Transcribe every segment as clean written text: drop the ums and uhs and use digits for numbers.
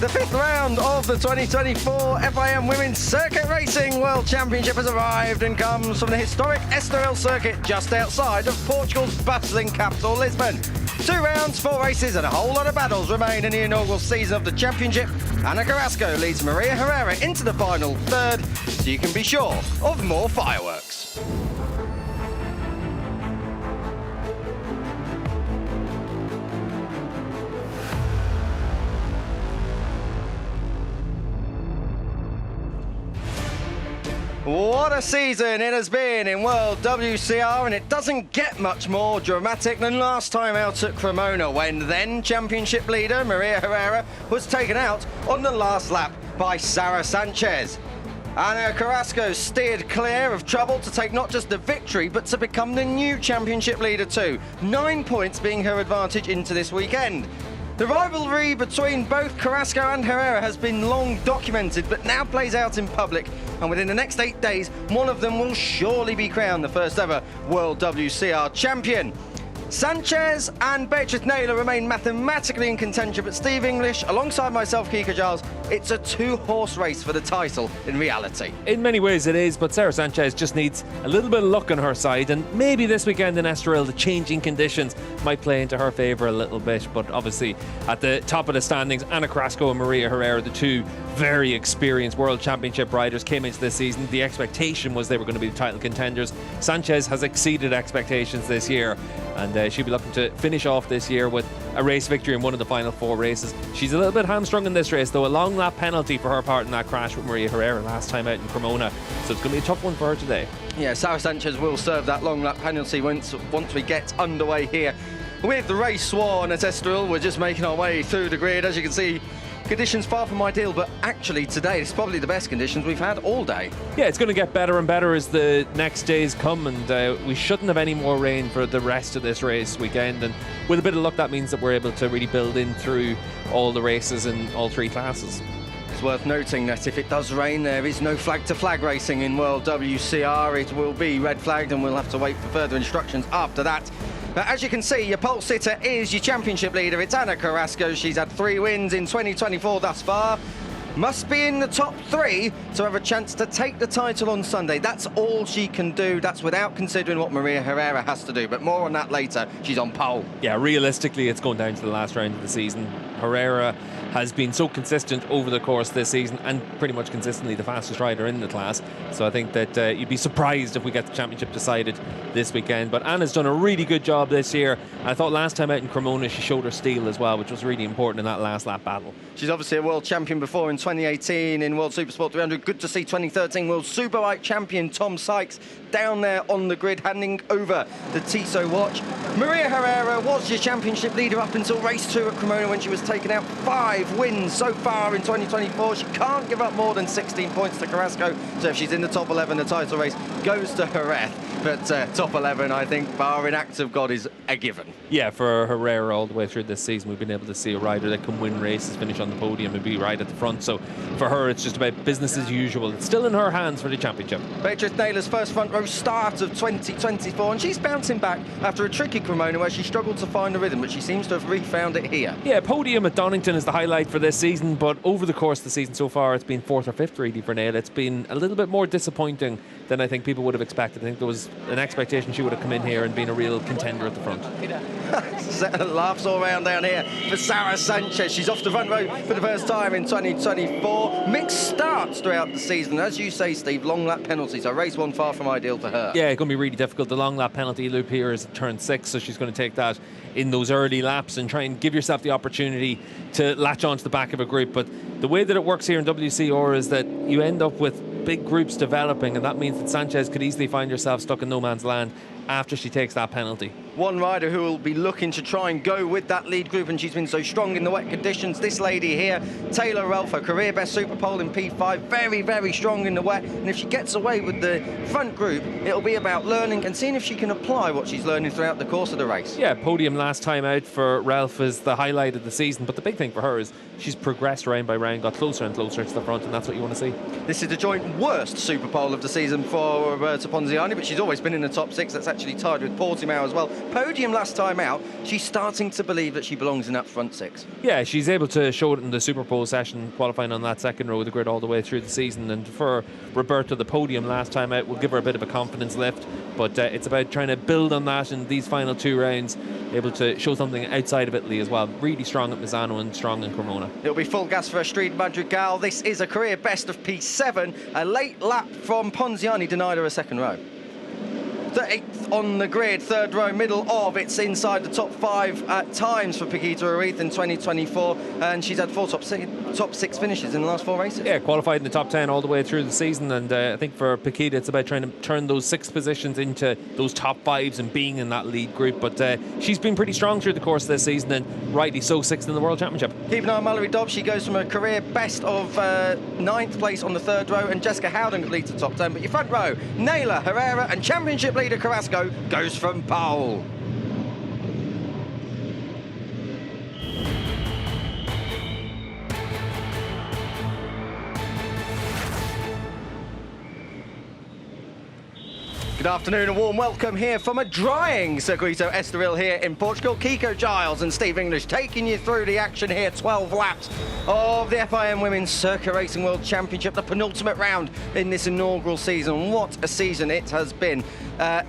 fifth round of the 2024 FIM Women's Circuit Racing World Championship has arrived and comes from the historic Estoril circuit just outside of Portugal's bustling capital, Lisbon. 2 rounds, 4 races and a whole lot of battles remain in the inaugural season of the championship. Ana Carrasco leads Maria Herrera into the final third, so you can be sure of more fireworks. What a season it has been in World WCR, and it doesn't get much more dramatic than last time out at Cremona, when then championship leader Maria Herrera was taken out on the last lap by Sara Sanchez. Ana Carrasco steered clear of trouble to take not just the victory, but to become the new championship leader too. 9 points being her advantage into this weekend. The rivalry between both Carrasco and Herrera has been long documented, but now plays out in public, and within the next 8 days, one of them will surely be crowned the first ever World WCR champion. Sanchez and Beatrice Naylor remain mathematically in contention, but Steve English, alongside myself, Kika Giles, it's a 2-horse race for the title in reality. In many ways it is, but Sara Sanchez just needs a little bit of luck on her side, and maybe this weekend in Estoril the changing conditions might play into her favour a little bit. But obviously at the top of the standings, Ana Carrasco and Maria Herrera, the two very experienced World Championship riders, came into this season. The expectation was they were going to be the title contenders. Sanchez has exceeded expectations this year, and she'll be looking to finish off this year with a race victory in one of the final 4 races. She's a little bit hamstrung in this race, though. A long lap penalty for her part in that crash with Maria Herrera last time out in Cremona, so it's going to be a tough one for her today. Yeah, Sara Sanchez will serve that long lap penalty once we get underway here. With the race sworn at Estoril, we're just making our way through the grid. As you can see, conditions far from ideal, but actually today it's probably the best conditions we've had all day. Yeah, it's going to get better and better as the next days come, and we shouldn't have any more rain for the rest of this race weekend, and with a bit of luck that means that we're able to really build in through all the races in all 3 classes. It's worth noting that if it does rain, there is no flag-to-flag racing in World WCR. It will be red flagged, and we'll have to wait for further instructions after that. But as you can see, your pole sitter is your championship leader. It's Ana Carrasco. She's had 3 wins in 2024 thus far. Must be in the top 3 to have a chance to take the title on Sunday. That's all she can do. That's without considering what Maria Herrera has to do. But more on that later. She's on pole. Yeah, realistically, it's going down to the last round of the season. Herrera has been so consistent over the course of this season, and pretty much consistently the fastest rider in the class. So I think that you'd be surprised if we get the championship decided this weekend. But Anna's done a really good job this year. I thought last time out in Cremona she showed her steel as well, which was really important in that last lap battle. She's obviously a world champion before in 2018 in World Supersport 300. Good to see 2013 World Superbike champion Tom Sykes down there on the grid handing over the Tissot watch. Maria Herrera was your championship leader up until race 2 at Cremona, when she was taken out. 5 wins so far in 2024. She can't give up more than 16 points to Carrasco, so if she's in the top 11, the title race goes to Jerez. But top 11, I think, barring acts of God, is a given. Yeah, for Herrera all the way through this season, we've been able to see a rider that can win races, finish on the podium and be right at the front. So for her, it's just about business as usual. It's still in her hands for the championship. Beatrice Naylor's first front row start of 2024, and she's bouncing back after a tricky Cremona where she struggled to find the rhythm, but she seems to have refound it here. Yeah, podium at Donington is the highlight for this season, but over the course of the season so far, it's been 4th or 5th really for Naylor. It's been a little bit more disappointing than I think people would have expected. I think there was an expectation she would have come in here and been a real contender at the front. Laughs all around down here for Sara Sanchez. She's off the front row for the first time in 2024. Mixed starts throughout the season. As you say, Steve, long lap penalties. So race 1 far from ideal for her. Yeah, it's going to be really difficult. The long lap penalty loop here is turn 6, so she's going to take that in those early laps and try and give yourself the opportunity to latch onto the back of a group. But the way that it works here in WCR is that you end up with big groups developing, and that means that Sanchez could easily find herself stuck in no man's land after she takes that penalty. One rider who will be looking to try and go with that lead group, and she's been so strong in the wet conditions, this lady here, Taylor Ralph, her career best super pole in P5, very, very strong in the wet, and if she gets away with the front group, it'll be about learning and seeing if she can apply what she's learning throughout the course of the race. Yeah, podium last time out for Ralph is the highlight of the season, but the big thing for her is she's progressed round by round, got closer and closer to the front, and that's what you want to see. This is the joint worst super pole of the season for Roberta Ponziani, but she's always been in the top 6. That's actually tied with Portimao as well. podium last time out. She's starting to believe that she belongs in that front six. Yeah, she's able to show it in the Super Bowl session, qualifying on that second row of the grid all the way through the season. And for Roberta, the podium last time out will give her a bit of a confidence lift. But it's about trying to build on that in these final 2 rounds, able to show something outside of Italy as well. Really strong at Misano and strong in Cremona. It'll be full gas for Astrid Madrigal. This is a career best of P7. A late lap from Ponziani denied her a second row. 8th on the grid, 3rd row, middle of. It's inside the top 5 at times for Paquita Ruiz in 2024, and she's had 4 top 6 finishes in the last 4 races. Yeah, qualified in the top 10 all the way through the season, and I think for Paquita it's about trying to turn those 6 positions into those top 5s and being in that lead group. But she's been pretty strong through the course of this season, and rightly so, 6th in the World Championship. Keep an eye on Mallory Dobbs. She goes from a career best of 9th place on the 3rd row, and Jessica Howden completes the top 10. But your front row, Naylor, Herrera, and championship leader Carrasco goes from pole. Good afternoon, a warm welcome here from a drying Circuito Estoril here in Portugal. Kiko Giles and Steve English taking you through the action here. 12 laps of the FIM Women's Circuit Racing World Championship, the penultimate round in this inaugural season. What a season it has been.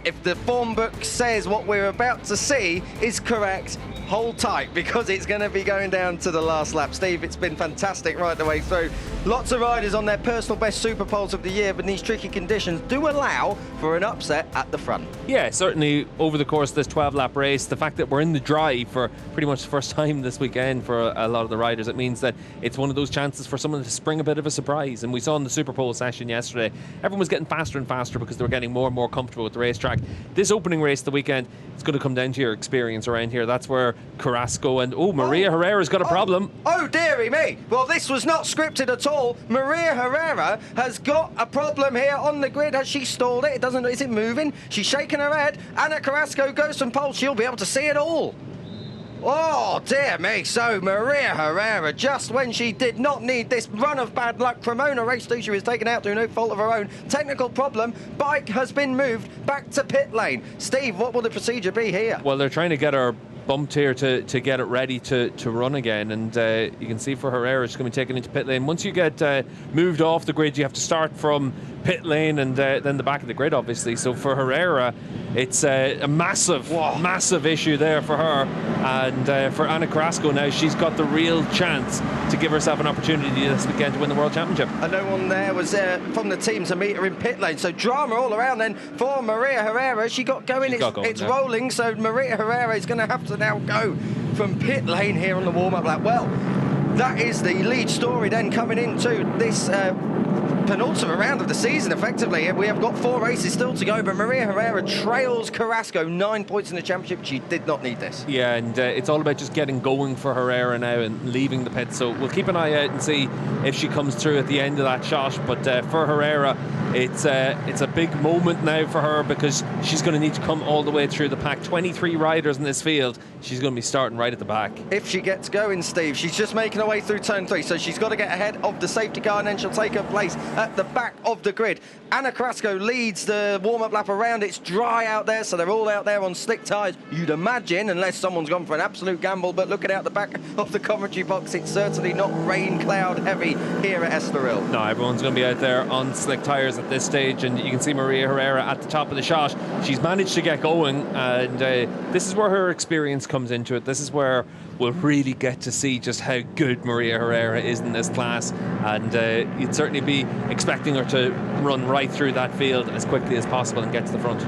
If the form book says what we're about to see is correct, hold tight, because it's going to be going down to the last lap. Steve, it's been fantastic right the way through. Lots of riders on their personal best super poles of the year, but these tricky conditions do allow for an upset at the front. Yeah, certainly over the course of this 12-lap race, the fact that we're in the dry for pretty much the first time this weekend for a lot of the riders, it means that it's one of those chances for someone to spring a bit of a surprise. And we saw in the Super Bowl session yesterday, everyone was getting faster and faster because they were getting more and more comfortable with the racetrack. This opening race the weekend, it's going to come down to your experience around here. That's where Carrasco and Maria Herrera's got a problem. Oh dearie me! Well, this was not scripted at all. Maria Herrera has got a problem here on the grid. Has she stalled it? Is it moving? She's shaking her head. Anna Carrasco goes from pole. She'll be able to see it all. Oh, dear me. So, Maria Herrera, just when she did not need this run of bad luck, Cremona race 2, she was taken out through no fault of her own. Technical problem. Bike has been moved back to pit lane. Steve, what will the procedure be here? Well, they're trying to get her bumped here to get it ready to run again, and you can see for Herrera she's going to be taken into pit lane. Once you get moved off the grid, you have to start from pit lane and then the back of the grid, obviously. So for Herrera, it's a massive issue there for her. And for Anna Carrasco now, she's got the real chance to give herself an opportunity this weekend to win the World Championship. And no one there was from the team to meet her in pit lane. So drama all around then for Maria Herrera. She got going. It's rolling. So Maria Herrera is going to have to now go from pit lane here on the warm-up lap. Well, that is the lead story then coming into this penultimate round of the season, effectively. We have got 4 races still to go, but Maria Herrera trails Carrasco 9 points in the championship. She did not need this. Yeah, and it's all about just getting going for Herrera now and leaving the pit. So we'll keep an eye out and see if she comes through at the end of that shot. But for Herrera, it's a big moment now for her, because she's going to need to come all the way through the pack. 23 riders in this field. She's going to be starting right at the back. If she gets going, Steve, she's just making her way through turn 3, so she's got to get ahead of the safety car, and then she'll take her place at the back of the grid. Anna Carrasco leads the warm-up lap around. It's dry out there, so they're all out there on slick tyres, you'd imagine, unless someone's gone for an absolute gamble. But looking out the back of the commentary box, it's certainly not rain cloud heavy here at Estoril. No, everyone's going to be out there on slick tyres at this stage, and you can see Maria Herrera at the top of the shot. She's managed to get going, and this is where her experience comes into it. This is where we'll really get to see just how good Maria Herrera is in this class, and you'd certainly be expecting her to run right through that field as quickly as possible and get to the front.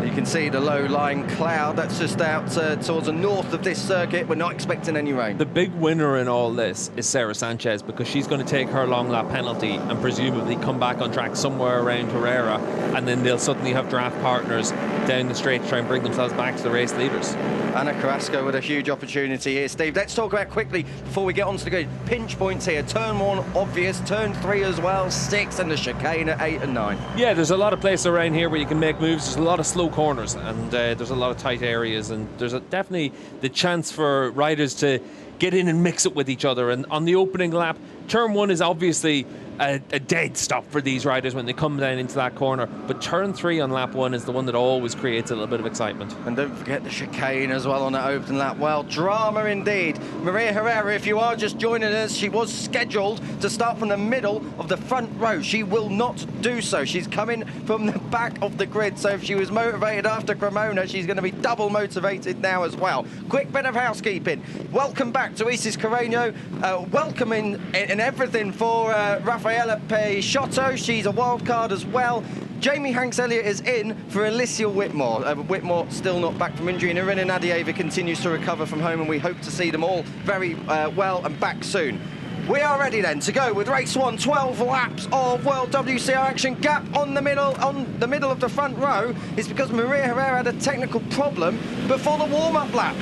You can see the low-lying cloud that's just out towards the north of this circuit. We're not expecting any rain. The big winner in all this is Sarah Sanchez, because she's going to take her long lap penalty and presumably come back on track somewhere around Herrera, and then they'll suddenly have draft partners down the straight to try and bring themselves back to the race leaders. Anna Carrasco with a huge opportunity here, Steve. Let's talk about quickly, before we get onto the grid, pinch points here. Turn 1, obvious. Turn 3 as well, 6, and the chicane at 8 and 9. Yeah, there's a lot of places around here where you can make moves. There's a lot of slow corners, and there's a lot of tight areas, and there's definitely the chance for riders to get in and mix it with each other. And on the opening lap, turn 1 is obviously a dead stop for these riders when they come down into that corner. But turn 3 on lap 1 is the one that always creates a little bit of excitement. And don't forget the chicane as well on that open lap. Well, drama indeed. Maria Herrera, if you are just joining us, she was scheduled to start from the middle of the front row. She will not do so. She's coming from the back of the grid. So if she was motivated after Cremona, she's going to be double motivated now as well. Quick bit of housekeeping. Welcome back to Isis Carreño. Welcome in everything for Rafaela Peixoto. She's a wild card as well. Jamie Hanks-Elliott is in for Alicia Whitmore. Whitmore still not back from injury, and Irina Nadieva continues to recover from home, and we hope to see them all very well and back soon. We are ready then to go with race 1, 12 laps of World WCR action. Gap on the middle of the front row is because Maria Herrera had a technical problem before the warm-up lap.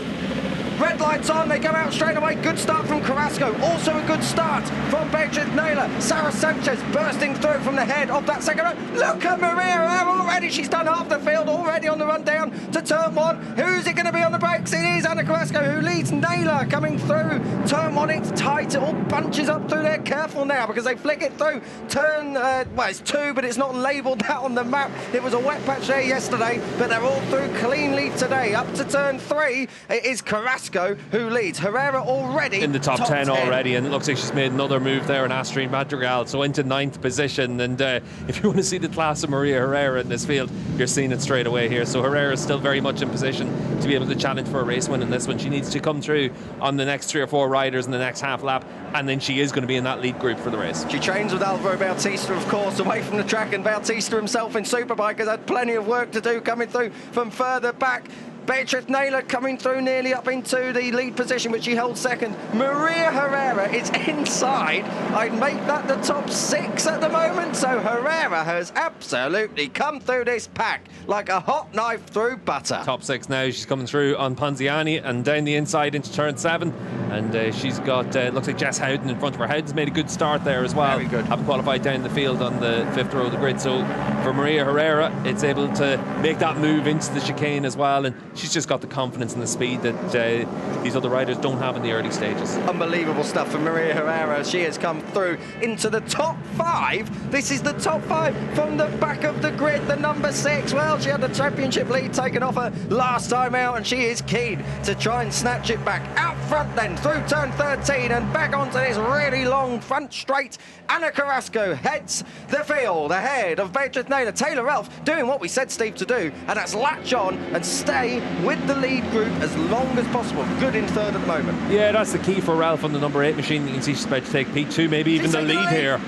Red lights on, they go out straight away. Good start from Carrasco. Also a good start from Beatriz Naylor. Sarah Sanchez bursting through from the head of that second row. Look at Maria Herrera already. She's done half the field already on the run down to turn 1. Who's it going to be on the brakes? It is Anna Carrasco who leads Naylor coming through. Turn 1, it's tight. It all bunches up through there. Careful now because they flick it through. Turn, well, it's 2, but it's not labelled that on the map. It was a wet patch there yesterday, but they're all through cleanly today. Up to turn 3, it is Carrasco who leads. Herrera already in the top 10 already, and it looks like she's made another move there in Astrid Madrigal, so into 9th position. And if you want to see the class of Maria Herrera in this field, you're seeing it straight away here. So Herrera is still very much in position to be able to challenge for a race win in this one. She needs to come through on the next 3 or 4 riders in the next half lap, and then she is going to be in that lead group for the race. She trains with Alvaro Bautista, of course, away from the track, and Bautista himself in Superbike has had plenty of work to do coming through from further back. Beatriz Naylor coming through nearly up into the lead position, which she holds second. Maria Herrera is inside. I'd make that the top 6 at the moment. So Herrera has absolutely come through this pack like a hot knife through butter. Top 6 now. She's coming through on Ponziani and down the inside into turn 7. And she's got, looks like Jess Howden in front of her. Howden's made a good start there as well. Very good. Have qualified down the field on the 5th row of the grid. So for Maria Herrera, it's able to make that move into the chicane as well. And she's just got the confidence and the speed that these other riders don't have in the early stages. Unbelievable stuff for Maria Herrera. She has come through into the top 5. This is the top 5 from the back of the grid. The number 6. Well, she had the championship lead taken off her last time out, and she is keen to try and snatch it back. Out front then, through turn 13 and back onto this really long front straight. Anna Carrasco heads the field ahead of Beatriz Naylor. Taylor Ralph doing what we said Steve to do, and that's latch on and stay with the lead group as long as possible. Good in 3rd at the moment. Yeah, that's the key for Ralph on the number 8 machine. You can see she's about to take P2, maybe even the lead here.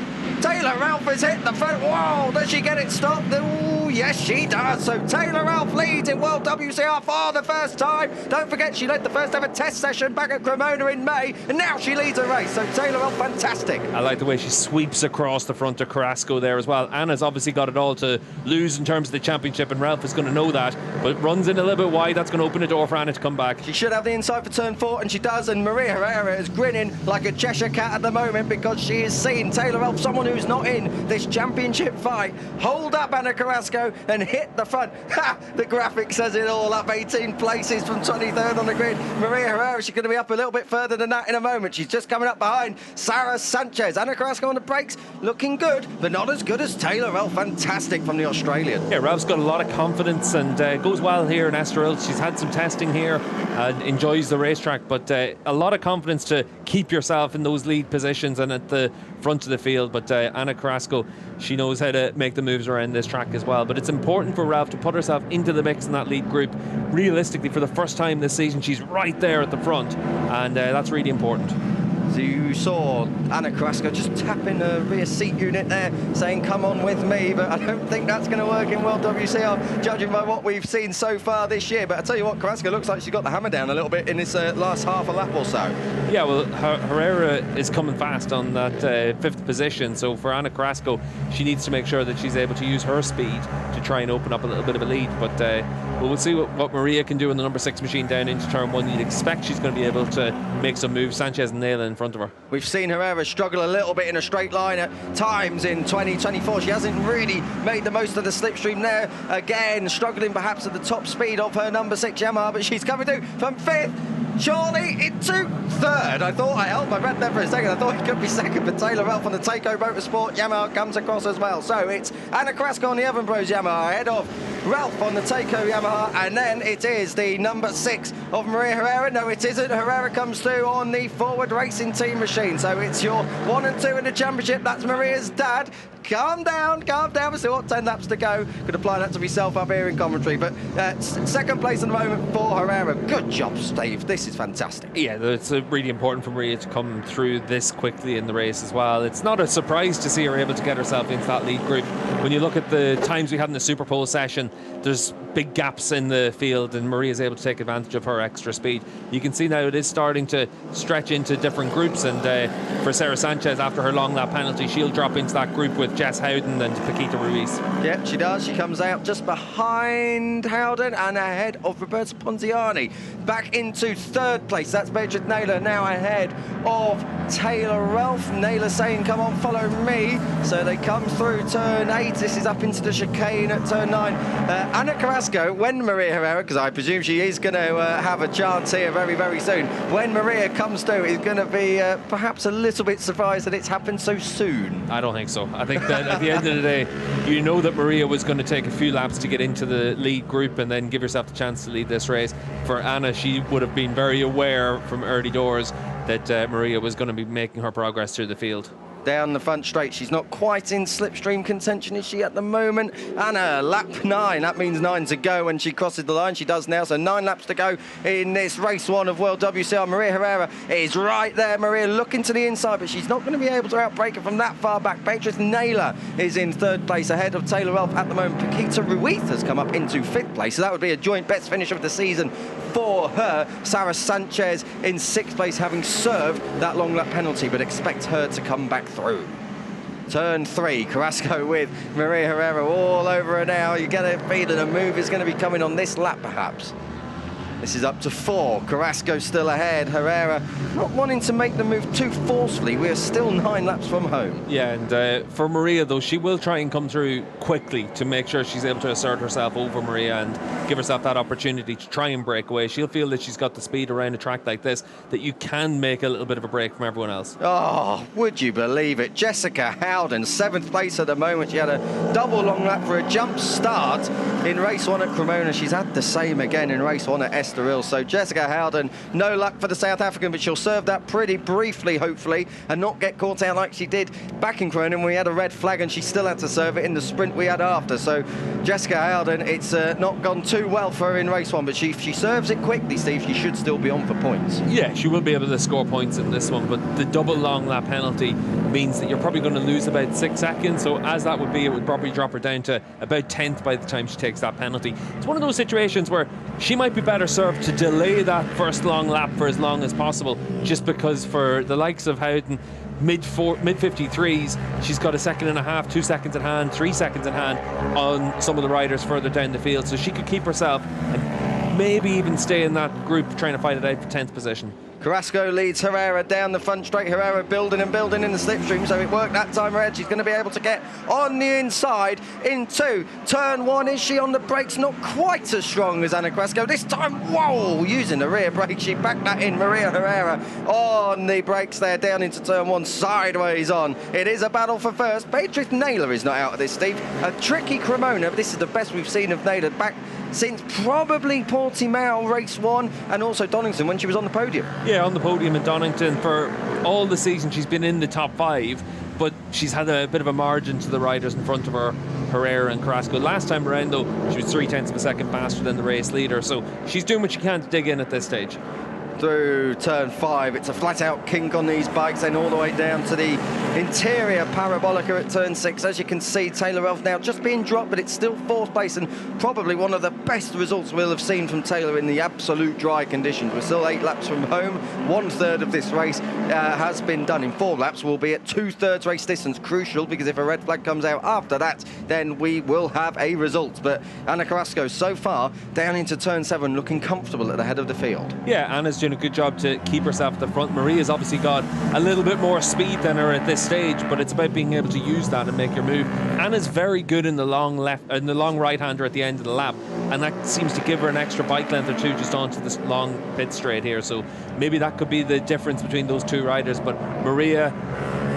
Taylor Ralph has hit the front. Whoa, does she get it stopped? Ooh, yes, she does. So Taylor Ralph leads in World WCR for the first time. Don't forget, she led the first ever test session back at Cremona in May, and now she leads a race. So Taylor Ralph, fantastic. I like the way she sweeps across the front of Carrasco there as well. Anna's obviously got it all to lose in terms of the championship, and Ralph is going to know that, but runs in a little bit wide. That's going to open the door for Anna to come back. She should have the inside for turn 4, and she does, and Maria Herrera is grinning like a Cheshire cat at the moment because she is seeing Taylor Ralph, someone who's not in this championship fight, hold up Anna Carrasco and hit the front. Ha! The graphic says it all, up 18 places from 23rd on the grid. Maria Herrera, she's going to be up a little bit further than that in a moment. She's just coming up behind Sarah Sanchez. Anna Carrasco on the brakes, looking good, but not as good as Taylor Ralph. Fantastic from the Australian. Yeah, Ralph's got a lot of confidence and goes well here in Estoril. She's had some testing here and enjoys the racetrack, but a lot of confidence to keep yourself in those lead positions and at the front of the field. But Anna Carrasco, she knows how to make the moves around this track as well. But it's important for Ralph to put herself into the mix in that lead group. Realistically, for the first time this season, she's right there at the front, and that's really important. So you saw Anna Carrasco just tapping the rear seat unit there, saying, come on with me, but I don't think that's going to work in World WCR, judging by what we've seen so far this year. But I tell you what, Carrasco looks like she's got the hammer down a little bit in this last half a lap or so. Yeah, well, Herrera is coming fast on that 5th position, so for Anna Carrasco, she needs to make sure that she's able to use her speed to try and open up a little bit of a lead. But we'll see what Maria can do in the number 6 machine down into turn 1. You'd expect she's going to be able to make some moves. Sanchez and Naylor in front of her. We've seen Herrera struggle a little bit in a straight line at times in 2024. She hasn't really made the most of the slipstream there. Again, struggling perhaps at the top speed of her number 6 Yamaha, but she's coming through from 5th. surely into third. I thought I held my breath there for a second. I thought he could be second, but Taylor Ralph on the Takeo Motorsport Yamaha comes across as well. So it's Anna Carrasco on the Evan Bros Yamaha ahead of Ralph on the Takeo Yamaha, and then it is the number 6 of Maria Herrera. No, it isn't. Herrera comes through on the Forward Racing Team machine. So it's your 1 and 2 in the championship. That's Maria's dad. Calm down, we still got 10 laps to go. Could apply that to myself up here in commentary, but second place at the moment for Herrera. Good job, Steve. This is fantastic. Yeah, it's really important for Maria to come through this quickly in the race as well. It's not a surprise to see her able to get herself into that lead group. When you look at the times we had in the Super Pole session, there's big gaps in the field, and Maria's able to take advantage of her extra speed. You can see now it is starting to stretch into different groups, and for Sarah Sanchez, after her long lap penalty, she'll drop into that group with Jess Howden and Paquita Ruiz. Yeah, she does. She comes out just behind Howden and ahead of Roberta Ponziani. Back into third place. That's Beatrice Naylor now ahead of Taylor Ralph. Naylor saying, come on, follow me. So they come through turn 8. This is up into the chicane at turn 9. Anna Carrasco, when Maria Herrera, because I presume she is going to have a chance here very, very soon, when Maria comes through, is going to be perhaps a little bit surprised that it's happened so soon. I don't think so. I think that at the end of the day, you know that Maria was going to take a few laps to get into the lead group and then give herself the chance to lead this race. For Anna, she would have been very aware from early doors that Maria was going to be making her progress through the field. Down the front straight, she's not quite in slipstream contention, is she, at the moment? Anna, lap 9, that means 9 to go when she crosses the line. She does now, so 9 laps to go in this race 1 of World WCR. Maria Herrera is right there. Maria looking to the inside, but she's not going to be able to outbreak her from that far back. Beatrice Naylor is in third place ahead of Taylor Ralph at the moment. Paquita Ruiz has come up into 5th place, so that would be a joint best finish of the season for her. Sarah Sanchez in 6th place, having served that long lap penalty, but expect her to come back through. Turn 3, Carrasco with Maria Herrera all over her now. You get a feeling a move is going to be coming on this lap, perhaps. This is up to 4. Carrasco still ahead. Herrera not wanting to make the move too forcefully. We are still 9 laps from home. Yeah, and for Maria, though, she will try and come through quickly to make sure she's able to assert herself over Maria and give herself that opportunity to try and break away. She'll feel that she's got the speed around a track like this, that you can make a little bit of a break from everyone else. Oh, would you believe it? Jessica Howden, 7th place at the moment. She had a double long lap for a jump start in race 1 at Cremona. She's had the same again in race 1 at Estoril. So Jessica Howden, no luck for the South African, but she'll serve that pretty briefly, hopefully, and not get caught out like she did back in Cremona when we had a red flag and she still had to serve it in the sprint we had after. So Jessica Howden, it's not gone too well for her in race 1, but if she serves it quickly, Steve, she should still be on for points. Yeah, she will be able to score points in this one, but the double long lap penalty means that you're probably going to lose about 6 seconds. So as that would be, it would probably drop her down to about 10th by the time she takes that penalty. It's one of those situations where she might be better served to delay that first long lap for as long as possible, just because for the likes of Howden, mid 53s, she's got a second and a half, 2 seconds in hand, 3 seconds in hand on some of the riders further down the field, so she could keep herself and maybe even stay in that group trying to fight it out for 10th position. Carrasco leads Herrera down the front straight. Herrera building and building in the slipstream, so it worked that time around. She's going to be able to get on the inside into turn 1. Is she on the brakes? Not quite as strong as Anna Carrasco. This time, whoa, using the rear brake. She backed that in. Maria Herrera on the brakes there, down into turn 1, sideways on. It is a battle for first. Beatrice Naylor is not out of this, Steve. A tricky Cremona, but this is the best we've seen of Naylor back since probably Portimao race 1 and also Donington when she was on the podium. Yeah, on the podium in Donington for all the season. She's been in the top 5, but she's had a bit of a margin to the riders in front of her, Herrera and Carrasco. Last time around, though, she was 0.3 of a second faster than the race leader, so she's doing what she can to dig in at this stage. Through turn 5, it's a flat-out kink on these bikes, then all the way down to the interior parabolica at turn 6. As you can see, Taylor Ralph now just being dropped, but it's still 4th place and probably one of the best results we'll have seen from Taylor in the absolute dry conditions. We're still 8 laps from home. 1/3 of this race has been done in 4 laps. We'll be at 2/3 race distance, crucial, because if a red flag comes out after that, then we will have a result. But Anna Carrasco so far down into turn 7 looking comfortable at the head of the field. Yeah, Anna's doing a good job to keep herself at the front. Maria's obviously got a little bit more speed than her at this stage, but it's about being able to use that and make your move. Anna's very good in the long right-hander at the end of the lap, and that seems to give her an extra bike length or two just onto this long pit straight here. So maybe that could be the difference between those two riders. But Maria,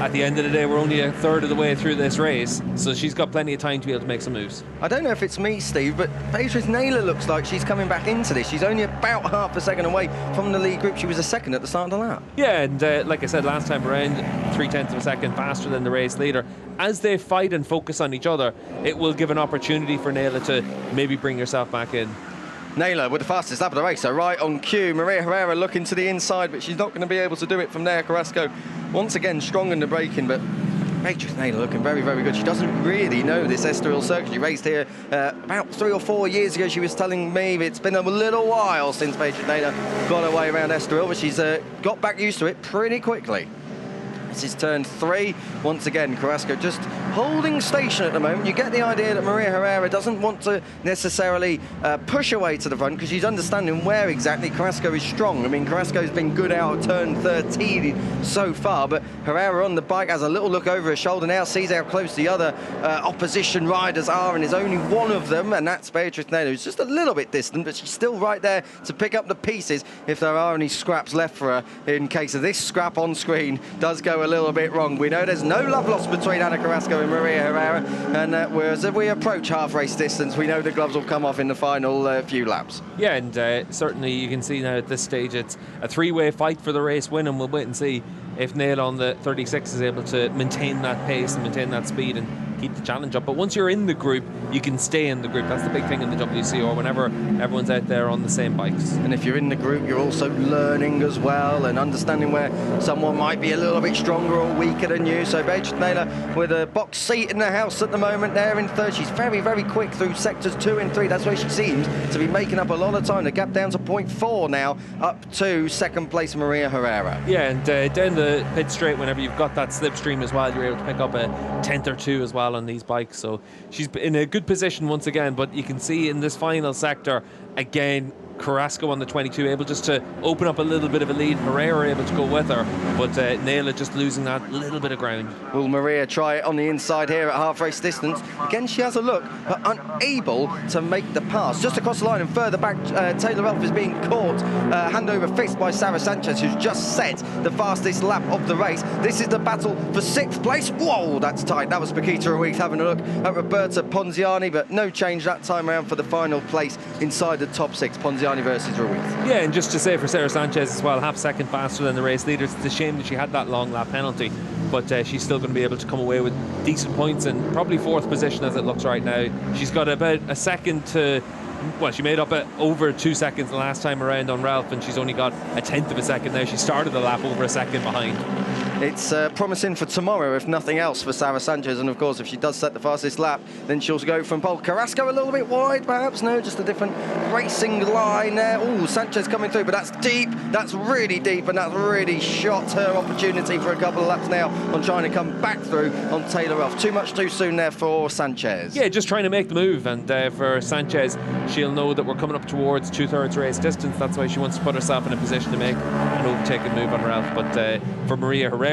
at the end of the day, we're only a third of the way through this race, so she's got plenty of time to be able to make some moves. I don't know if it's me, Steve, but Beatrice Naylor looks like she's coming back into this. She's only about half a second away from the lead group. She was a second at the start of the lap. Yeah, and like I said last time around, 0.3 of a second faster than the race leader. As they fight and focus on each other, it will give an opportunity for Naylor to maybe bring herself back in. Naylor with the fastest lap of the race, so right on cue. Maria Herrera looking to the inside, but she's not going to be able to do it from there. Carrasco once again strong in the braking, but Beatrice Naylor looking very, very good. She doesn't really know this Estoril circuit. She raced here about 3 or 4 years ago. She was telling me it's been a little while since Beatrice Naylor got her way around Estoril, but she's got back used to it pretty quickly. This is turn 3. Once again, Carrasco just holding station at the moment. You get the idea that Maria Herrera doesn't want to necessarily push away to the front because she's understanding where exactly Carrasco is strong. I mean, Carrasco's been good out of turn 13 so far, but Herrera on the bike has a little look over her shoulder now, sees how close the other opposition riders are, and is only one of them, and that's Beatrice Naylor, who's just a little bit distant, but she's still right there to pick up the pieces if there are any scraps left for her in case of this scrap on screen does go a little bit wrong. We know there's no love lost between Ana Carrasco and Maria Herrera, and whereas if we approach half race distance, we know the gloves will come off in the final few laps. Yeah, and certainly you can see now at this stage it's a three-way fight for the race win, and we'll wait and see if Nail on the 36 is able to maintain that pace and maintain that speed and keep the challenge up. But once you're in the group, you can stay in the group. That's the big thing in the WCR, whenever everyone's out there on the same bikes. And if you're in the group, you're also learning as well and understanding where someone might be a little bit stronger or weaker than you. So Beatrice Naylor with a box seat in the house at the moment there in third. She's very, very quick through sectors 2 and 3. That's where she seems to be making up a lot of time. The gap down to 0.4 now, up to second place Maria Herrera. Yeah, and down the pit straight, whenever you've got that slipstream as well, you're able to pick up a 10th or 2 as well on these bikes. So she's in a good position once again, but you can see in this final sector again, Carrasco on the 22 able just to open up a little bit of a lead. Herrera able to go with her, but Naylor just losing that little bit of ground. Will Maria try it on the inside here at half race distance? Again, she has a look, but unable to make the pass. Just across the line and further back, Taylor Elf is being caught hand over fist by Sarah Sanchez, who's just set the fastest lap of the race. This is the battle for 6th place. Whoa, that's tight. That was Paquita Ruiz having a look at Roberta Ponziani, but no change that time around for the final place inside the top 6. Ponziani versus Ruiz. Yeah, and just to say for Sarah Sanchez as well, half a second faster than the race leader. It's a shame that she had that long lap penalty, but she's still going to be able to come away with decent points and probably 4th position as it looks right now. She's got about a second to, well, she made up over 2 seconds the last time around on Ralph, and she's only got a 10th of a second now. She started the lap over a second behind. It's promising for tomorrow, if nothing else, for Sarah Sanchez. And of course, if she does set the fastest lap, then she'll go from pole. Carrasco a little bit wide, perhaps? No, just a different racing line there. Oh, Sanchez coming through, but that's deep. That's really deep, and that's really shot her opportunity for a couple of laps now on trying to come back through on Taylor Elf. Too much too soon there for Sanchez. Yeah, just trying to make the move. And for Sanchez, she'll know that we're coming up towards 2/3 race distance. That's why she wants to put herself in a position to make an overtaking move on Ralph. But for Maria Herrera,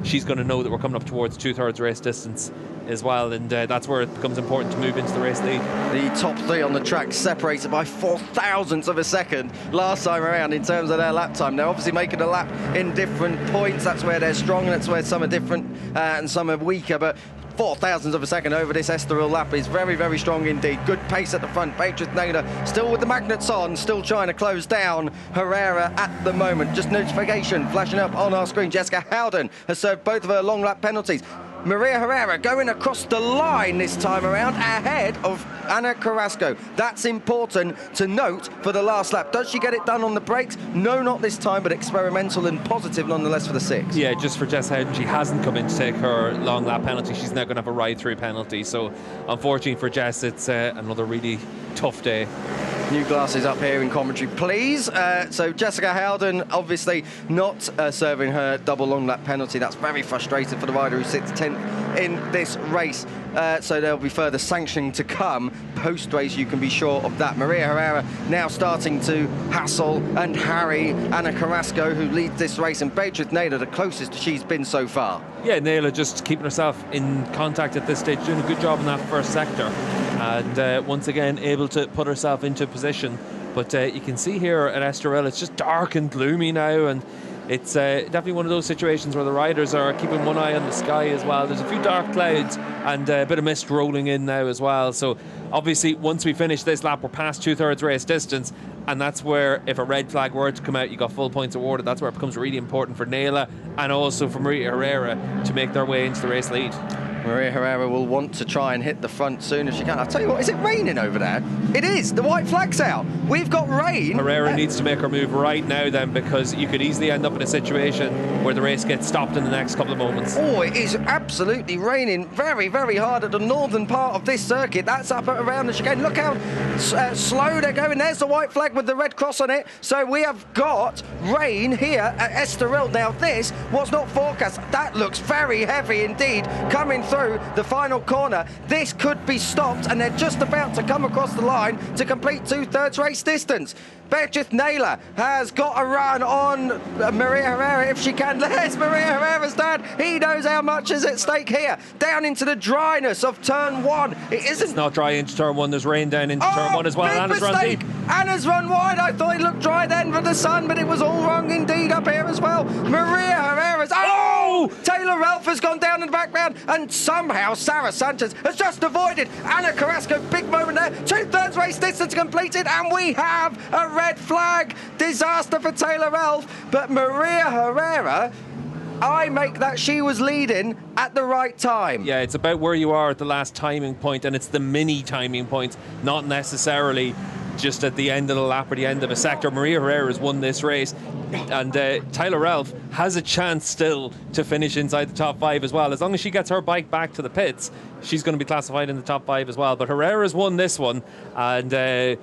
she's going to know that we're coming up towards 2/3 race distance as well, and that's where it becomes important to move into the race lead. The top 3 on the track separated by 0.004 of a second last time around in terms of their lap time. They're obviously making a lap in different points. That's where they're strong, and that's where some are different and some are weaker, but 0.004 of a second over this Estoril lap is very, very strong indeed. Good pace at the front. Beatrice Naylor still with the magnets on, still trying to close down Herrera at the moment. Just notification flashing up on our screen. Jessica Howden has served both of her long lap penalties. Maria Herrera going across the line this time around ahead of Ana Carrasco. That's important to note for the last lap. Does she get it done on the brakes? No, not this time, but experimental and positive nonetheless for the 6. Yeah, just for Jess Howden, she hasn't come in to take her long lap penalty. She's now going to have a ride-through penalty. So unfortunately for Jess, it's another really tough day. New glasses up here in commentary, please. So Jessica Howden obviously not serving her double long lap penalty. That's very frustrating for the rider who sits 10th in this race. so there'll be further sanctioning to come post-race, you can be sure of that. Maria Herrera now starting to hassle and harry Ana Carrasco, who leads this race, and Beatriz Naylor the closest she's been so far. Yeah, Naylor just keeping herself in contact at this stage, doing a good job in that first sector, and once again able to put herself into position. But you can see here at Estoril, it's just dark and gloomy now, and it's definitely one of those situations where the riders are keeping one eye on the sky as well. There's a few dark clouds and a bit of mist rolling in now as well. So obviously once we finish this lap, we're past 2/3 race distance, and that's where, if a red flag were to come out, you got full points awarded. That's where it becomes really important for Naylor and also for Maria Herrera to make their way into the race lead. Maria Herrera will want to try and hit the front soon as she can. I'll tell you what, is it raining over there? It is. The white flag's out. We've got rain. Herrera needs to make her move right now then, because you could easily end up in a situation where the race gets stopped in the next couple of moments. Oh, it is absolutely raining very, very hard at the northern part of this circuit. That's up around the chicane. Look how slow they're going. There's the white flag with the red cross on it. So we have got rain here at Estoril. Now this, what's not forecast, that looks very heavy indeed, coming through the final corner. This could be stopped, and they're just about to come across the line to complete 2/3 race distance. Beatriz Naylor has got a run on Maria Herrera if she can. There's Maria Herrera's dad. He knows how much is at stake here. Down into the dryness of turn one. It's not dry into turn one. There's rain down into turn one as well. Anna's run deep. Anna's run wide. I thought it looked dry then for the sun, but it was all wrong indeed up here as well. Maria Herrera's... Oh! Taylor Ralph has gone down in the background, and somehow Sarah Sanchez has just avoided Ana Carrasco. Big moment there. 2/3 race distance completed, and we have a red flag. Disaster for Taylor Ralph, but Maria Herrera, I make that she was leading at the right time. Yeah, it's about where you are at the last timing point, and it's the mini timing points, not necessarily just at the end of the lap or the end of a sector. Maria Herrera has won this race, and Taylor Ralph has a chance still to finish inside the top 5 as well. As long as she gets her bike back to the pits, she's going to be classified in the top 5 as well. But Herrera's won this one, and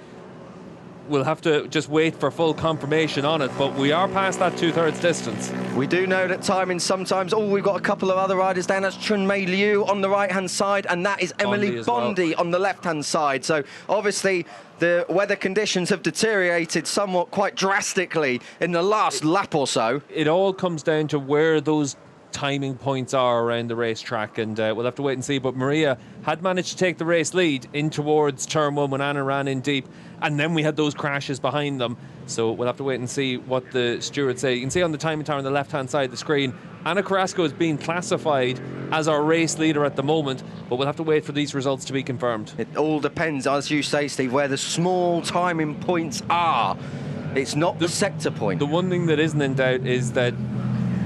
we'll have to just wait for full confirmation on it, but we are past that 2/3 distance. We do know that timing sometimes... Oh, we've got a couple of other riders down. That's Chun Mei Liu on the right-hand side, and that is Emily Bondi on the left-hand side. So obviously the weather conditions have deteriorated somewhat quite drastically in the last lap or so. It all comes down to where those timing points are around the racetrack, and we'll have to wait and see. But Maria had managed to take the race lead in towards turn one when Anna ran in deep, and then we had those crashes behind them. So we'll have to wait and see what the stewards say. You can see on the timing tower on the left-hand side of the screen, Ana Carrasco is being classified as our race leader at the moment, but we'll have to wait for these results to be confirmed. It all depends, as you say, Steve, where the small timing points are. It's not the sector point. The one thing that isn't in doubt is that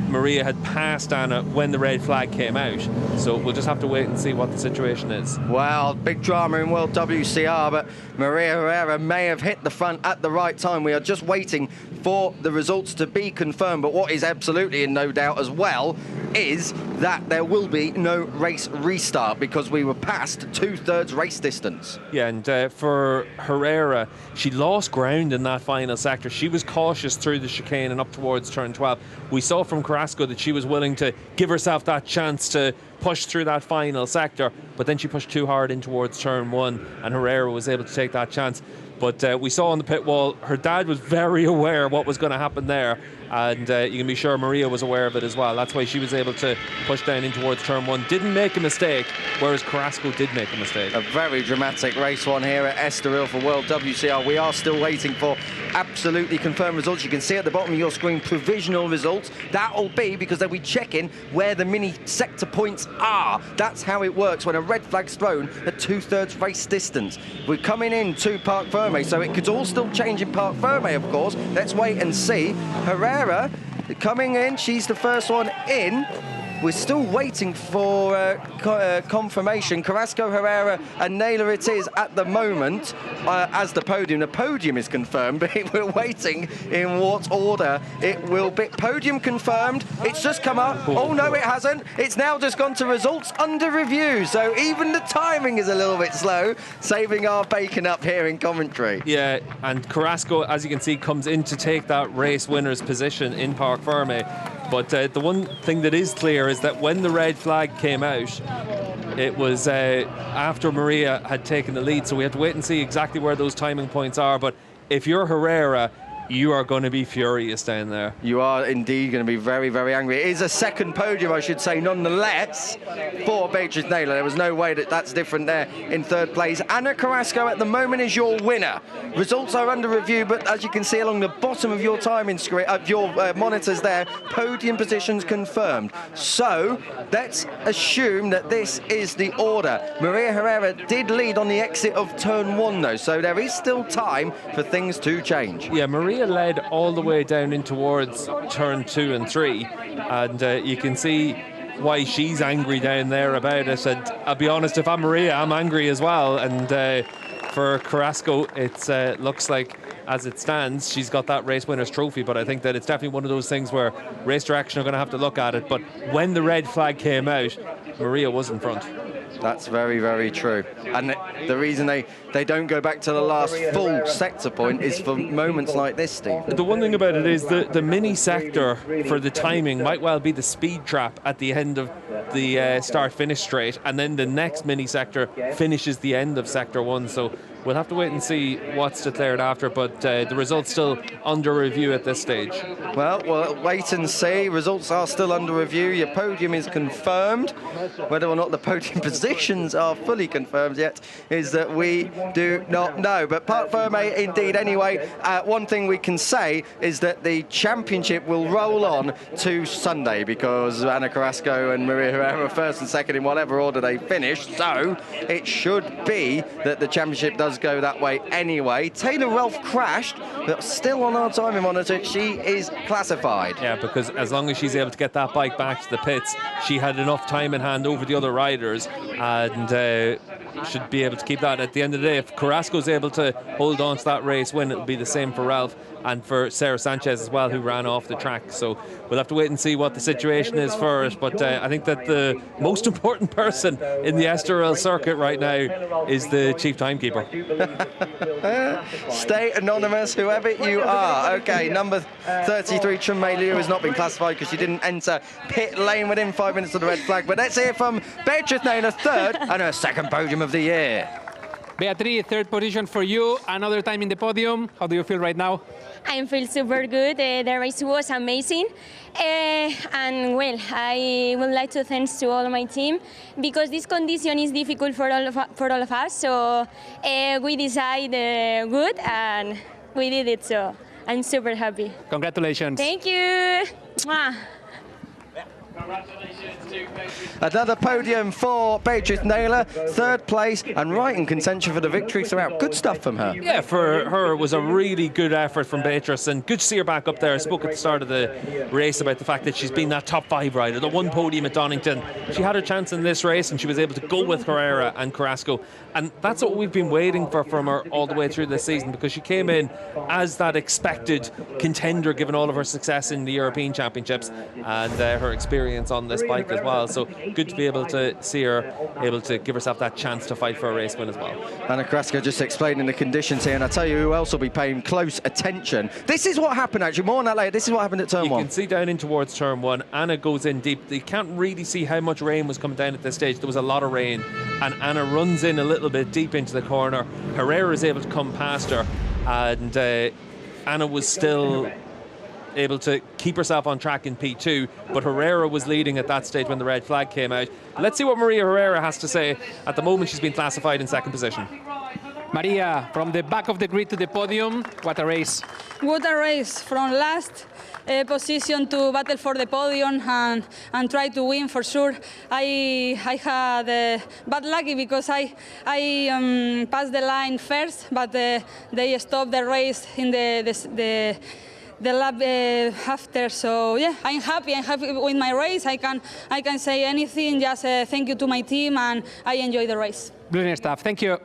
Maria had passed Anna when the red flag came out, so we'll just have to wait and see what the situation is. Well, big drama in World WCR, but Maria Herrera may have hit the front at the right time. We are just waiting for the results to be confirmed, but what is absolutely in no doubt as well is that there will be no race restart because we were past 2/3 race distance. Yeah, and for Herrera, she lost ground in that final sector. She was cautious through the chicane and up towards turn 12. We saw from Carrasco that she was willing to give herself that chance to push through that final sector, but then she pushed too hard in towards turn 1, and Herrera was able to take that chance. But we saw on the pit wall, her dad was very aware of what was going to happen there, and you can be sure Maria was aware of it as well. That's why she was able to push down in towards turn 1. Didn't make a mistake, whereas Carrasco did make a mistake. A very dramatic race one here at Estoril for World WCR. We are still waiting for absolutely confirmed results. You can see at the bottom of your screen provisional results. That'll be because they'll be checking where the mini sector points are. That's how it works when a red flag's thrown at 2/3 race distance. We're coming in to Parc Ferme, so it could all still change in Parc Ferme, of course. Let's wait and see. Herrera coming in, she's the first one in. We're still waiting for confirmation. Carrasco, Herrera and Naylor it is at the moment as the podium. The podium is confirmed, but we're waiting in what order it will be. Podium confirmed. It's just come up. Oh, no, it hasn't. It's now just gone to results under review. So even the timing is a little bit slow, saving our bacon up here in commentary. Yeah, and Carrasco, as you can see, comes in to take that race winner's position in Parc Ferme. But the one thing that is clear is that when the red flag came out, it was after Maria had taken the lead, so we have to wait and see exactly where those timing points are. But if you're Herrera, you are going to be furious down there. You are indeed going to be very, very angry. It is a second podium, I should say, nonetheless, for Beatrice Naylor. There was no way that that's different there in third place. Ana Carrasco at the moment is your winner. Results are under review, but as you can see along the bottom of your timing screen, of your monitors there, podium positions confirmed. So let's assume that this is the order. Maria Herrera did lead on the exit of turn 1, though, so there is still time for things to change. Yeah, Maria led all the way down in towards turn 2 and 3, and you can see why she's angry down there about it. And I'll be honest, if I'm Maria, I'm angry as well. And for Carrasco, it looks like, as it stands, she's got that race winner's trophy, but I think that it's definitely one of those things where race direction are going to have to look at it. But when the red flag came out, Maria was in front. That's very, very true. And the reason they don't go back to the last full sector point is for moments like this, Steve. The one thing about it is the mini sector for the timing might well be the speed trap at the end of the start-finish straight, and then the next mini sector finishes the end of sector 1. So we'll have to wait and see what's declared after, but the results still under review at this stage. Well, we'll wait and see. Results are still under review. Your podium is confirmed. Whether or not the podium positions are fully confirmed yet is that we do not know. But part firme indeed anyway. One thing we can say is that the championship will roll on to Sunday, because Ana Carrasco and Maria Herrera are first and second in whatever order they finish. So it should be that the championship does go that way anyway. Taylor Rolfe crashed, but still on our timing monitor, she is classified. Yeah, because as long as she's able to get that bike back to the pits, she had enough time in hand over the other riders, and should be able to keep that. At the end of the day, if Carrasco's able to hold on to that race win, it'll be the same for Ralph and for Sarah Sanchez as well, who ran off the track. So we'll have to wait and see what the situation is for it. But I think that the most important person in the Estoril circuit right now is the chief timekeeper. Stay anonymous, whoever you are. Okay, number 33, Chunmei Liu, has not been classified because she didn't enter pit lane within 5 minutes of the red flag. But let's hear from Beatrice Naylor, third, and her second podium of the year. Beatriz, third position for you, another time in the podium. How do you feel right now? I feel super good. The race was amazing. And well, I would like to thank to all my team, because this condition is difficult for all of us. So we decided good and we did it. So I'm super happy. Congratulations. Thank you. Mwah. Another podium for Beatrice Naylor, third place and right in contention for the victory throughout. Good stuff from her. Yeah, for her it was a really good effort from Beatrice, and good to see her back up there. I spoke at the start of the race about the fact that she's been that top 5 rider, the one podium at Donington. She had her chance in this race and she was able to go with Herrera and Carrasco, and that's what we've been waiting for from her all the way through this season, because she came in as that expected contender given all of her success in the European Championships and her experience on this bike as well. So good to be able to see her able to give herself that chance to fight for a race win as well. Ana Carrasco just explaining the conditions here, and I tell you who else will be paying close attention. This is what happened, actually, more on that later. This is what happened at turn 1. You can see down in towards turn 1, Anna goes in deep. You can't really see how much rain was coming down at this stage. There was a lot of rain, and Anna runs in a little bit deep into the corner. Herrera is able to come past her, and Anna was still able to keep herself on track in P2, but Herrera was leading at that stage when the red flag came out. Let's see what Maria Herrera has to say. At the moment, she's been classified in second position. Maria, from the back of the grid to the podium, what a race. What a race, from last position to battle for the podium and try to win for sure. I had bad lucky because I passed the line first, but they stopped the race in the lap after. So yeah, I'm happy with my race. I can say anything, just thank you to my team, and I enjoy the race. Brilliant stuff, thank you.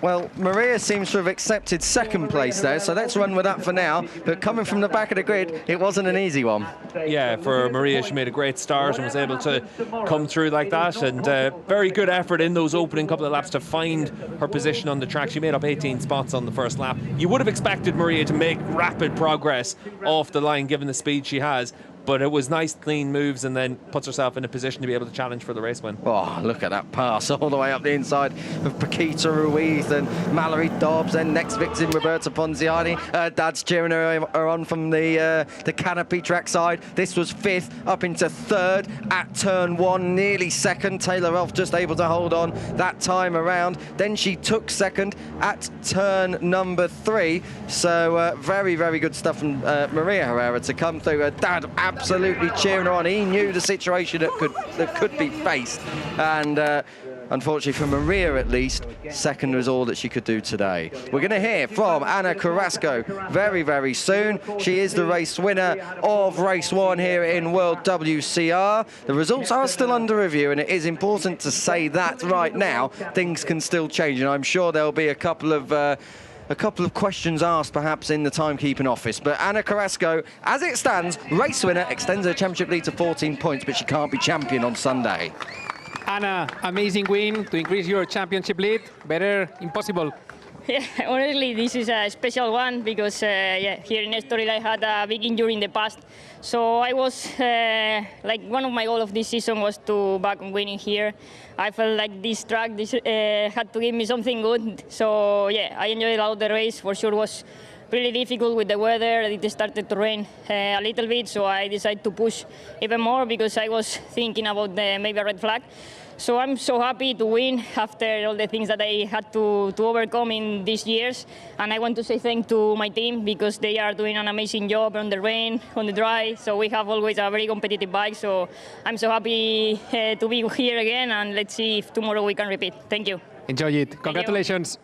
Well, Maria seems to have accepted second place there, so let's run with that for now. But coming from the back of the grid, it wasn't an easy one. Yeah, for Maria, she made a great start and was able to come through like that, and very good effort in those opening couple of laps to find her position on the track. She made up 18 spots on the first lap. You would have expected Maria to make rapid progress off the line given the speed she has. but it was nice, clean moves, and then puts herself in a position to be able to challenge for the race win. Oh, look at that pass all the way up the inside of Paquita Ruiz and Mallory Dobbs. Then next victim, Roberta Ponziani. Dad's cheering her on from the canopy track side. This was 5th, up into 3rd at turn 1, nearly 2nd. Taylor Elf just able to hold on that time around. Then she took 2nd at turn number 3. So very, very good stuff from Maria Herrera to come through. Her dad absolutely cheering her on. He knew the situation that could be faced, and unfortunately for Maria at least, 2nd was all that she could do today. We're going to hear from Ana Carrasco very, very soon. She is the race winner of race 1 here in World WCR. The results are still under review, and it is important to say that right now. Things can still change, and I'm sure there'll be a couple of questions asked perhaps in the timekeeping office. But Ana Carrasco, as it stands, race winner, extends her championship lead to 14 points, but she can't be champion on Sunday. Anna, amazing win to increase your championship lead. Better impossible. Yeah, honestly, this is a special one because here in Estoril I had a big injury in the past. So I was like one of my goals of this season was to back on winning here. I felt like this track had to give me something good. So yeah, I enjoyed a lot the race. For sure, was really difficult with the weather. It started to rain a little bit, so I decided to push even more because I was thinking about maybe a red flag. So I'm so happy to win after all the things that I had to overcome in these years. And I want to say thank to my team because they are doing an amazing job on the rain, on the dry. So we have always a very competitive bike. So I'm so happy to be here again, and let's see if tomorrow we can repeat. Thank you. Enjoy it. Congratulations.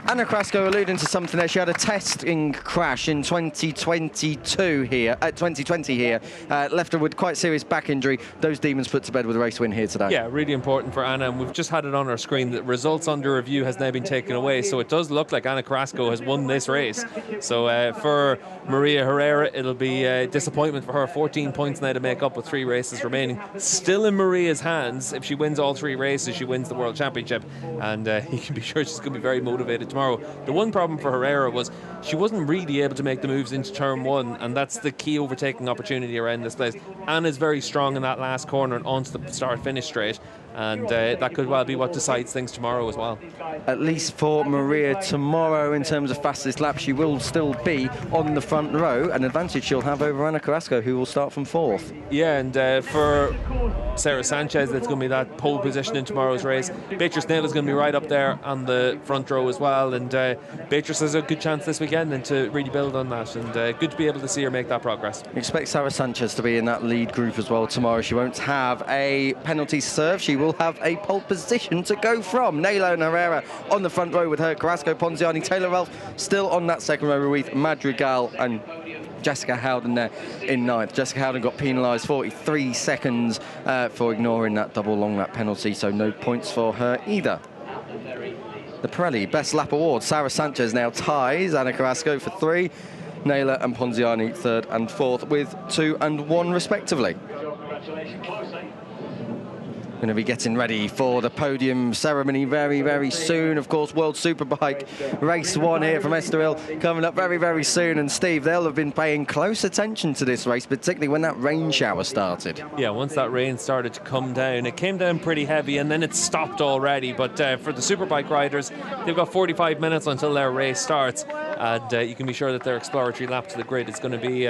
Ana Carrasco alluding to something there. She had a testing crash in 2020 here, left her with quite serious back injury. Those demons put to bed with a race win here today. Yeah, really important for Ana, and we've just had it on our screen that results under review has now been taken away, so it does look like Ana Carrasco has won this race. So for Maria Herrera, it'll be a disappointment for her. 14 points now to make up with 3 races remaining. Still in Maria's hands. If she wins all 3 races, she wins the World Championship, and you can be sure she's going to be very motivated tomorrow. The one problem for Herrera was she wasn't really able to make the moves into turn 1, and that's the key overtaking opportunity around this place. Anna's very strong in that last corner and onto the start-finish straight, and that could well be what decides things tomorrow as well. At least for Maria tomorrow, in terms of fastest lap, she will still be on the front row, an advantage she'll have over Ana Carrasco, who will start from 4th. Yeah, and for Sarah Sanchez, that's going to be that pole position in tomorrow's race. Beatrice Nail is going to be right up there on the front row as well, and Beatrice has a good chance this weekend and to really build on that, and good to be able to see her make that progress. Expect Sarah Sanchez to be in that lead group as well tomorrow. She won't have a penalty serve. She will have a pole position to go from. Nailo and Herrera on the front row with her. Carrasco, Ponziani, Taylor Ralph still on that second row with Madrigal and Jessica Howden there in 9th. Jessica Howden got penalised 43 seconds for ignoring that double long lap penalty, so no points for her either. The Pirelli Best Lap Award. Sarah Sanchez now ties Ana Carrasco for 3. Naylor and Ponziani 3rd and 4th with 2 and 1 respectively. Going to be getting ready for the podium ceremony very, very soon. Of course, World Superbike race 1 here from Estoril coming up very, very soon. And Steve, they'll have been paying close attention to this race, particularly when that rain shower started. Yeah, once that rain started to come down, it came down pretty heavy and then it stopped already. But for the Superbike riders, they've got 45 minutes until their race starts. And you can be sure that their exploratory lap to the grid is going to be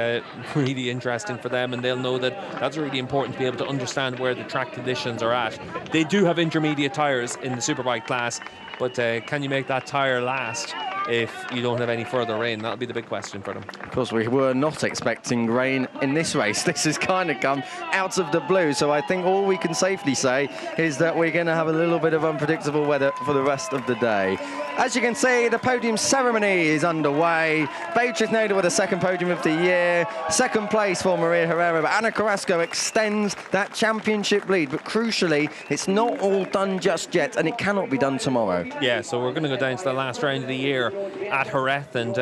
really interesting for them, and they'll know that that's really important to be able to understand where the track conditions are at. They do have intermediate tyres in the Superbike class, but can you make that tyre last if you don't have any further rain? That'll be the big question for them. Of course, we were not expecting rain in this race. This has kind of come out of the blue, so I think all we can safely say is that we're going to have a little bit of unpredictable weather for the rest of the day. As you can see, the podium ceremony is underway. Beatrice Nader with a 2nd podium of the year. 2nd place for Maria Herrera, but Ana Carrasco extends that championship lead. But crucially, it's not all done just yet, and it cannot be done tomorrow. Yeah, so we're going to go down to the last round of the year at Jerez. And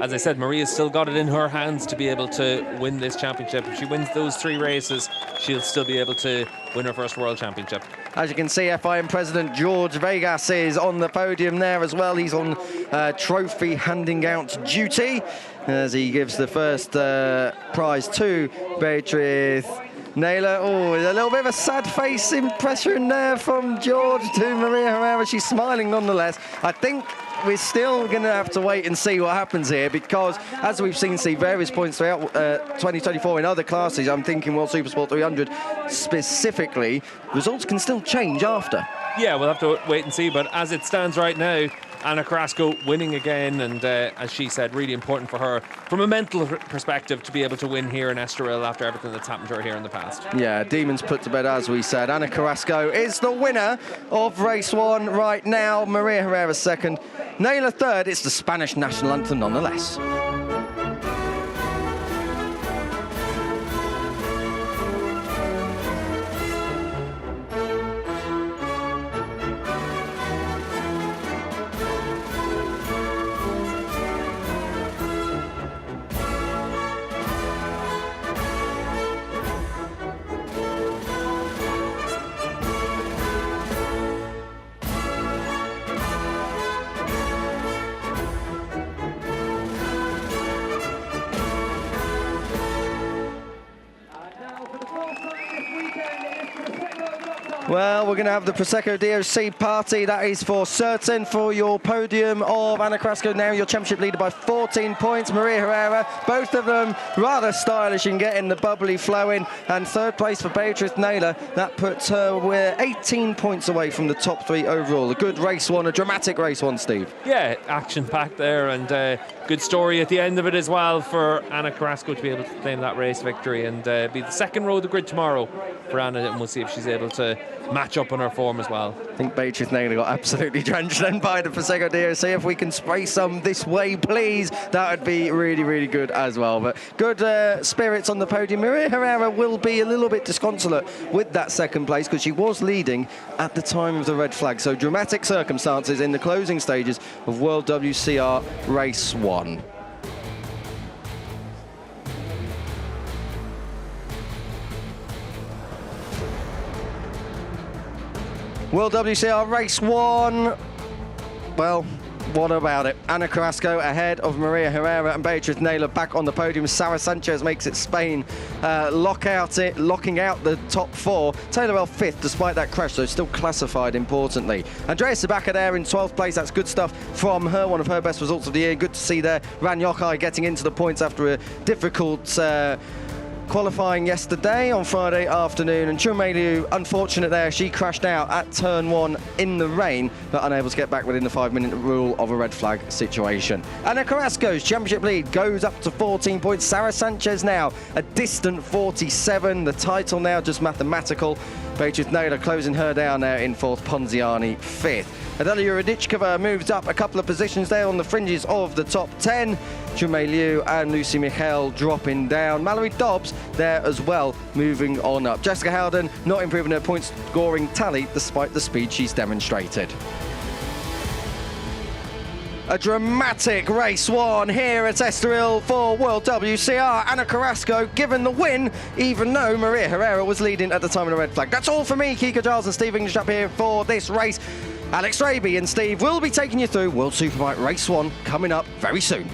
as I said, Maria's still got it in her hands to be able to win this championship. If she wins those 3 races, she'll still be able to win her first World Championship. As you can see, FIM President George Vegas is on the podium there as well. He's on trophy handing out duty as he gives the first prize to Beatriz Naylor. Oh, a little bit of a sad face impression there from George to Maria Herrera. She's smiling nonetheless. I think we're still going to have to wait and see what happens here, because as we've seen various points throughout 2024 in other classes, I'm thinking World Supersport 300 specifically, results can still change after. Yeah, we'll have to wait and see, but as it stands right now, Ana Carrasco winning again, and as she said, really important for her from a mental perspective to be able to win here in Estoril after everything that's happened to her here in the past. Yeah, demons put to bed, as we said. Ana Carrasco is the winner of race 1 right now. Maria Herrera second, Naylor third. It's the Spanish national anthem nonetheless. Well, we're going to have the Prosecco DOC party. That is for certain for your podium of Ana Carrasco, now your championship leader by 14 points. Maria Herrera, both of them rather stylish in getting the bubbly flowing. And third place for Beatriz Naylor. That puts her, we're 18 points away from the top 3 overall. A good race 1, a dramatic race 1, Steve. Yeah, action-packed there, and good story at the end of it as well for Ana Carrasco to be able to claim that race victory and be the second row of the grid tomorrow for Ana, and we'll see if she's able to match up on her form as well. I think Beatriz Naylor got absolutely drenched then by the Prosecco DOC. If we can spray some this way, please, that would be really, really good as well. But good spirits on the podium. Maria Herrera will be a little bit disconsolate with that second place because she was leading at the time of the red flag. So dramatic circumstances in the closing stages of World WCR Race 1. World WCR Race 1. Well, what about it? Ana Carrasco ahead of Maria Herrera and Beatriz Naylor back on the podium. Sara Sanchez makes it Spain, locking out the top 4. Taylor Bell 5th despite that crash, so still classified importantly. Andrea Sabaka there in 12th place. That's good stuff from her, one of her best results of the year. Good to see there. Ran Yochai getting into the points after a difficult qualifying yesterday on Friday afternoon, and Chumelu, unfortunate there, she crashed out at turn 1 in the rain, but unable to get back within the 5-minute rule of a red flag situation. Ana Carrasco's championship lead goes up to 14 points. Sara Sanchez now a distant 47. The title now just mathematical. Beatriz Naylor closing her down there in 4th, Ponziani 5th. Adalia Radichkova moves up a couple of positions there on the fringes of the top 10. Jumei Liu and Lucy Michel dropping down. Mallory Dobbs there as well, moving on up. Jessica Howden not improving her point scoring tally despite the speed she's demonstrated. A dramatic race 1 here at Estoril for World WCR. Ana Carrasco given the win, even though Maria Herrera was leading at the time of the red flag. That's all for me, Kiko Giles and Steve English up here for this race. Alex Raby and Steve will be taking you through World Superbike Race 1 coming up very soon.